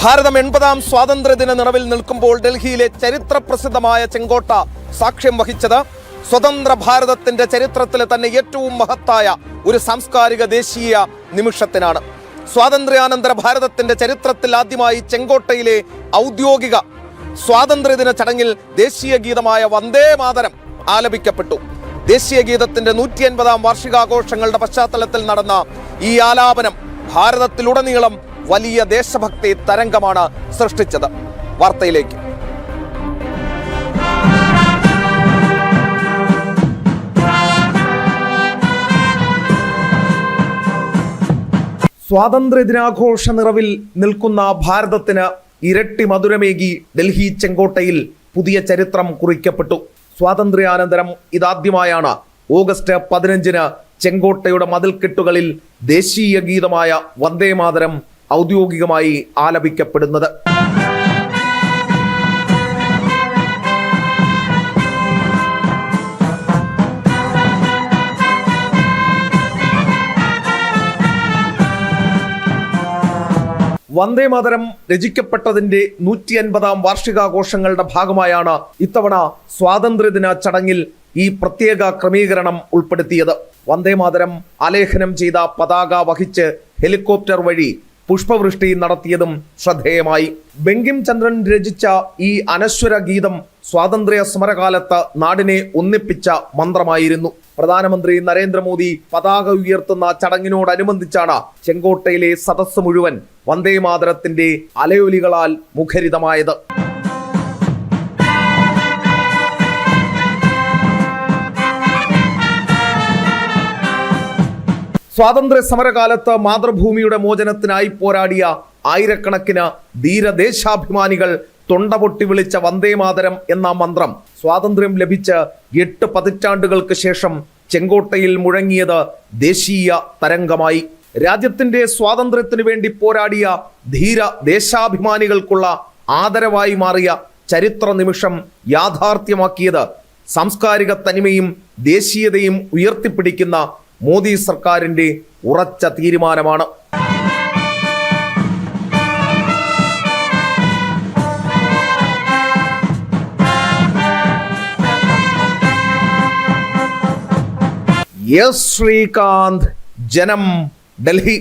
ഭാരതം 80ാം സ്വാതന്ത്ര്യദിന നിറവിൽ നിൽക്കുമ്പോൾ ഡൽഹിയിലെ ചരിത്ര പ്രസിദ്ധമായ ചെങ്കോട്ട സാക്ഷ്യം വഹിച്ചത് സ്വതന്ത്ര ഭാരതത്തിന്റെ ചരിത്രത്തിലെ തന്നെ ഏറ്റവും മഹത്തായ ഒരു സാംസ്കാരിക ദേശീയ നിമിഷത്തിനാണ്. സ്വാതന്ത്ര്യാനന്തര ഭാരതത്തിന്റെ ചരിത്രത്തിൽ ആദ്യമായി ചെങ്കോട്ടയിലെ ഔദ്യോഗിക സ്വാതന്ത്ര്യദിന ചടങ്ങിൽ ദേശീയ ഗീതമായ വന്ദേ മാതരം ആലപിക്കപ്പെട്ടു. ദേശീയ ഗീതത്തിന്റെ 150ാം വാർഷികാഘോഷങ്ങളുടെ പശ്ചാത്തലത്തിൽ നടന്ന ഈ ആലാപനം ഭാരതത്തിലുടനീളം വലിയ ദേശഭക്തി തരംഗമാണ് സൃഷ്ടിച്ചത്. വാർത്തയിലേക്ക്. സ്വാതന്ത്ര്യദിനാഘോഷ നിറവിൽ നിൽക്കുന്ന ഭാരതത്തിന് ഇരട്ടി മധുരമേകി ഡൽഹി ചെങ്കോട്ടയിൽ പുതിയ ചരിത്രം കുറിക്കപ്പെട്ടു. സ്വാതന്ത്ര്യാനന്തരം ഇതാദ്യമായാണ് ഓഗസ്റ്റ് 15-ന് ചെങ്കോട്ടയുടെ മതിൽക്കെട്ടുകളിൽ ദേശീയ ഗീതമായ വന്ദേ മാതരം ഔദ്യോഗികമായി ആലപിക്കപ്പെടുന്നത്. വന്ദേ മാതരം രചിക്കപ്പെട്ടതിന്റെ 150ാം വാർഷികാഘോഷങ്ങളുടെ ഭാഗമായാണ് ഇത്തവണ സ്വാതന്ത്ര്യദിന ചടങ്ങിൽ ഈ പ്രത്യേക ക്രമീകരണം ഉൾപ്പെടുത്തിയത്. വന്ദേ മാതരം ആലേഖനം ചെയ്ത പതാക വഹിച്ച് ഹെലികോപ്റ്റർ വഴി പുഷ്പവൃഷ്ടി നടത്തിയതും ശ്രദ്ധേയമായി. ബങ്കിം ചന്ദ്രൻ രചിച്ച ഈ അനശ്വര ഗീതം സ്വാതന്ത്ര്യ സമരകാലത്ത് നാടിനെ ഒന്നിപ്പിച്ച മന്ത്രമായിരുന്നു. പ്രധാനമന്ത്രി നരേന്ദ്രമോദി പതാക ഉയർത്തുന്ന ചടങ്ങിനോടനുബന്ധിച്ചാണ് ചെങ്കോട്ടയിലെ സദസ്സ് മുഴുവൻ വന്ദേ മാതരത്തിന്റെ അലയൊലികളാൽ മുഖരിതമായത്. സ്വാതന്ത്ര്യ സമരകാലത്ത് മാതൃഭൂമിയുടെ മോചനത്തിനായി പോരാടിയ ആയിരക്കണക്കിന് ധീരദേശാഭിമാനികൾ തൊണ്ട പൊട്ടി വിളിച്ച വന്ദേ മാതരം എന്ന മന്ത്രം സ്വാതന്ത്ര്യം ലഭിച്ച് 8 പതിറ്റാണ്ടുകൾക്ക് ശേഷം ചെങ്കോട്ടയിൽ മുഴങ്ങിയത് ദേശീയ തരംഗമായി. രാജ്യത്തിന്റെ സ്വാതന്ത്ര്യത്തിനു വേണ്ടി പോരാടിയ ധീര ദേശാഭിമാനികൾക്കുള്ള ആദരവായി മാറിയ ചരിത്ര നിമിഷം യാഥാർത്ഥ്യമാക്കിയത് സാംസ്കാരിക തനിമയും ദേശീയതയും ഉയർത്തിപ്പിടിക്കുന്ന മോദി സർക്കാരിന്റെ ഉറച്ച തീരുമാനമാണ്. എസ് ശ്രീകാന്ത്, ജനം, ഡൽഹി.